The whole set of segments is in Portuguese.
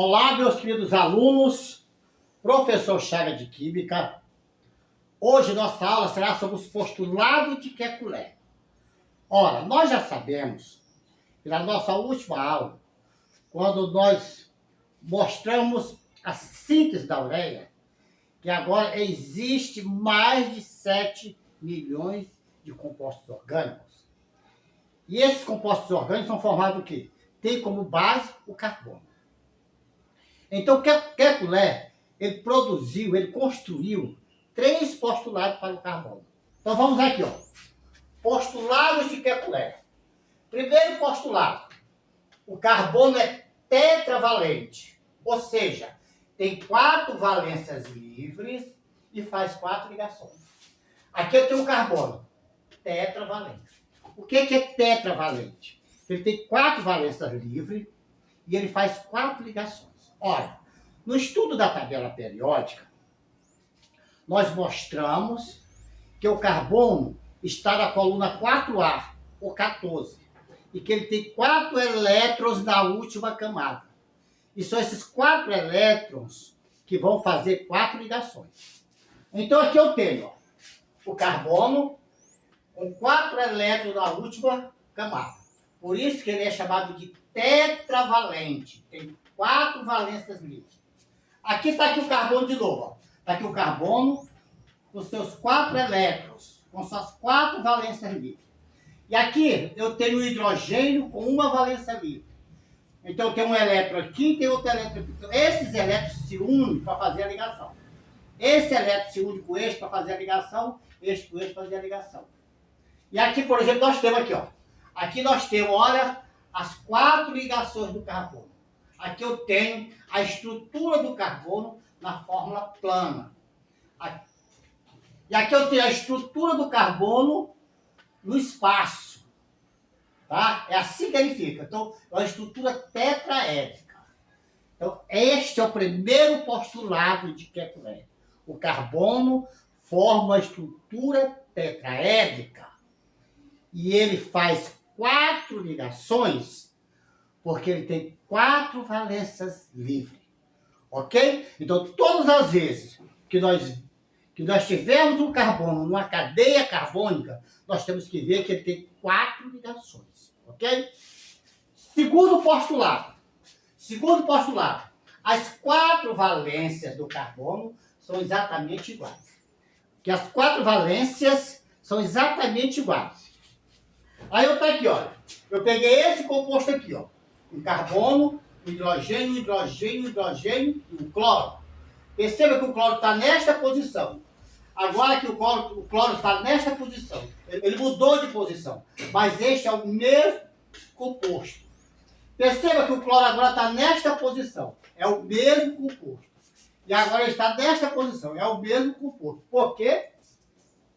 Olá, meus queridos alunos, professor Chaga de Química. Hoje nossa aula será sobre os postulados de Kekulé. Ora, nós já sabemos, na nossa última aula, quando nós mostramos a síntese da ureia, que agora existe mais de 7 milhões de compostos orgânicos. E esses compostos orgânicos são formados do quê? Tem como base o carbono. Então, Kekulé, ele construiu 3 postulados para o carbono. Então, vamos aqui, ó. Postulados de Kekulé. Primeiro postulado, o carbono é tetravalente, ou seja, tem 4 valências livres e faz 4 ligações. Aqui eu tenho o carbono, tetravalente. O que é tetravalente? Ele tem 4 valências livres e ele faz 4 ligações. Olha, no estudo da tabela periódica, nós mostramos que o carbono está na coluna 4A, ou 14, e que ele tem 4 elétrons na última camada. E são esses 4 elétrons que vão fazer 4 ligações. Então aqui eu tenho, ó, o carbono com 4 elétrons na última camada. Por isso que ele é chamado de tetravalente. Tem 4 valências livres. Aqui está aqui o carbono de novo. Está aqui o carbono com seus 4 elétrons, com suas 4 valências livres. E aqui eu tenho o hidrogênio com uma valência livre. Então eu tenho um elétron aqui e tem outro elétron aqui. Então, esses elétrons se unem para fazer a ligação. Esse elétron se une com este para fazer a ligação, este com este para fazer a ligação. E aqui, por exemplo, nós temos aqui, ó. Aqui nós temos, olha, as 4 ligações do carbono. Aqui eu tenho a estrutura do carbono na fórmula plana. E aqui eu tenho a estrutura do carbono no espaço. Tá? É assim que ele fica. Então, é uma estrutura tetraédrica. Então, este é o primeiro postulado de Kekulé. O carbono forma uma estrutura tetraédrica. E ele faz 4 ligações porque ele tem 4 valências livres. Ok? Então, todas as vezes que nós tivermos um carbono numa cadeia carbônica, nós temos que ver que ele tem 4 ligações. Ok? Segundo postulado. As 4 valências do carbono são exatamente iguais. Que as 4 valências são exatamente iguais. Aí eu tô aqui, olha. Eu peguei esse composto aqui, ó. Um carbono, hidrogênio, hidrogênio e o cloro. Perceba que o cloro está nesta posição. Agora que o cloro está nesta posição. Ele mudou de posição. Mas este é o mesmo composto. Perceba que o cloro agora está nesta posição. É o mesmo composto. E agora ele está nesta posição. É o mesmo composto. Por quê?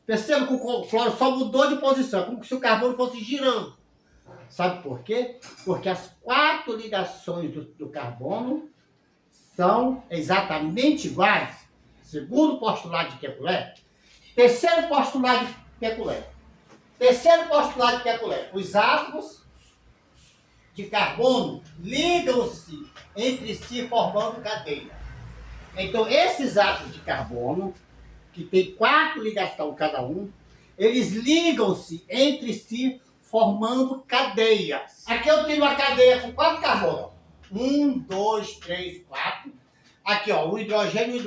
Perceba que o cloro só mudou de posição. Como se o carbono fosse girando. Sabe por quê? Porque as 4 ligações do carbono são exatamente iguais, segundo o postulado de Kekulé. Terceiro postulado de Kekulé. Os átomos de carbono ligam-se entre si formando cadeia. Então, esses átomos de carbono, que tem 4 ligações cada um, eles ligam-se entre si formando cadeias. Aqui eu tenho uma cadeia com 4 carbonos. 1, 2, 3, 4. Aqui, ó, o hidrogênio.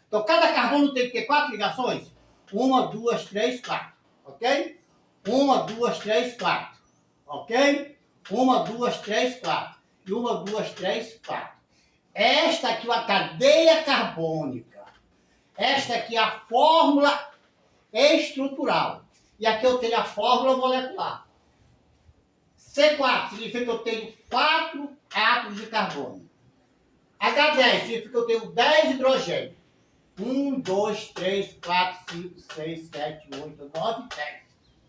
Então, cada carbono tem que ter 4 ligações. 1, 2, 3, 4. Ok? 1, 2, 3, 4. Ok? 1, 2, 3, 4. E 1, 2, 3, 4. Esta aqui é a cadeia carbônica. Esta aqui é a fórmula estrutural. E aqui eu tenho a fórmula molecular. C4 significa que eu tenho 4 átomos de carbono. H10 significa que eu tenho 10 hidrogênios. 1, 2, 3, 4, 5, 6, 7, 8, 9, 10.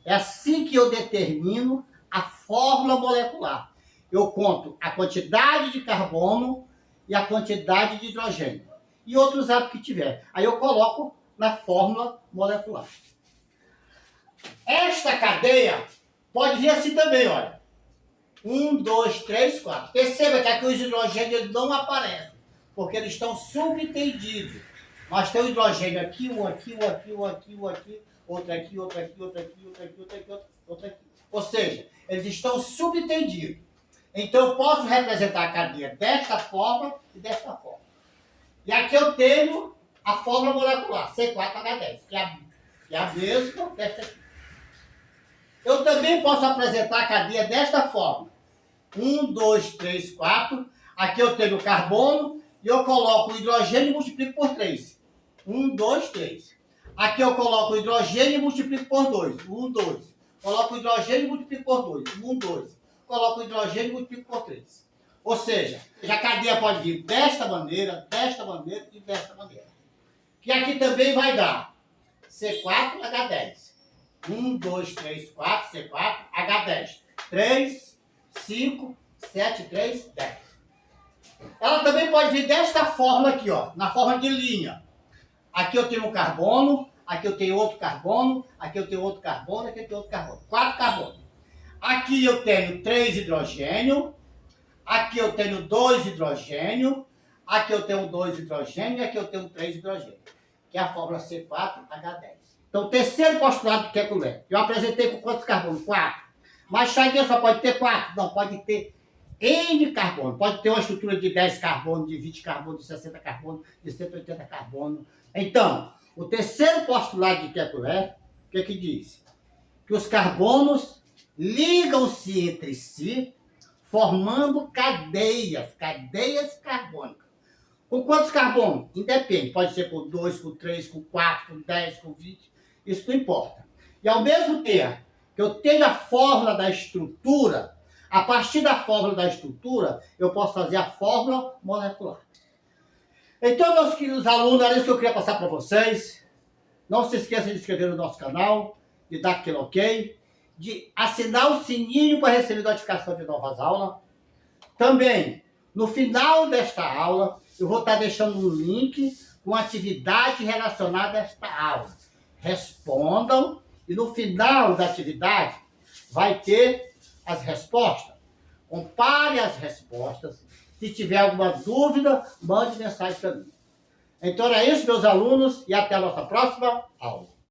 É assim que eu determino a fórmula molecular. Eu conto a quantidade de carbono e a quantidade de hidrogênio. E outros átomos que tiver. Aí eu coloco na fórmula molecular. Esta cadeia pode vir assim também, olha. 1, 2, 3, 4. Perceba que aqui os hidrogênios não aparecem, porque eles estão subtendidos. Nós temos hidrogênio aqui, um aqui, um aqui, um aqui, um aqui, outro aqui, outro aqui, outro aqui, outro aqui, outro aqui, outro aqui. Ou seja, eles estão subtendidos. Então eu posso representar a cadeia desta forma e desta forma. E aqui eu tenho a fórmula molecular, C4H10, que é a mesma desta aqui. Eu também posso apresentar a cadeia desta forma. 1, 2, 3, 4. Aqui eu tenho o carbono e eu coloco o hidrogênio e multiplico por 3. 1, 2, 3. Aqui eu coloco o hidrogênio e multiplico por 2. 1, 2. Coloco o hidrogênio e multiplico por 2. 1, 2. Coloco o hidrogênio e multiplico por 3. Ou seja, a cadeia pode vir desta maneira e desta maneira. Que aqui também vai dar C4H10. 1, 2, 3, 4, C4, H10. 3, 5, 7, 3, 10. Ela também pode vir desta forma aqui, ó, na forma de linha. Aqui eu tenho um carbono, aqui eu tenho outro carbono, aqui eu tenho outro carbono, aqui eu tenho outro carbono. 4 carbonos. Aqui eu tenho 3 hidrogênio, aqui eu tenho 2 hidrogênio, aqui eu tenho 2 hidrogênio e aqui eu tenho 3 hidrogênio, que é a fórmula C4H10. Então, o terceiro postulado de Kekulé. Eu apresentei com quantos carbonos? 4. Mas Chagas só pode ter 4? Não, pode ter N carbono. Pode ter uma estrutura de 10 carbono, de 20 carbono, de 60 carbono, de 180 carbono. Então, o terceiro postulado de Kekulé, o que diz? Que os carbonos ligam-se entre si, formando cadeias carbônicas. Com quantos carbonos? Independe. Pode ser com 2, com 3, com 4, com 10, com 20. Isso não importa. E ao mesmo tempo que eu tenho a fórmula da estrutura, a partir da fórmula da estrutura, eu posso fazer a fórmula molecular. Então, meus queridos alunos, era isso que eu queria passar para vocês. Não se esqueça de se inscrever no nosso canal, de dar aquele ok, de assinar o sininho para receber notificação de novas aulas. Também, no final desta aula, eu vou estar deixando um link com atividade relacionada a esta aula. Respondam e no final da atividade vai ter as respostas. Compare as respostas. Se tiver alguma dúvida, mande mensagem para mim. Então é isso, meus alunos, e até a nossa próxima aula.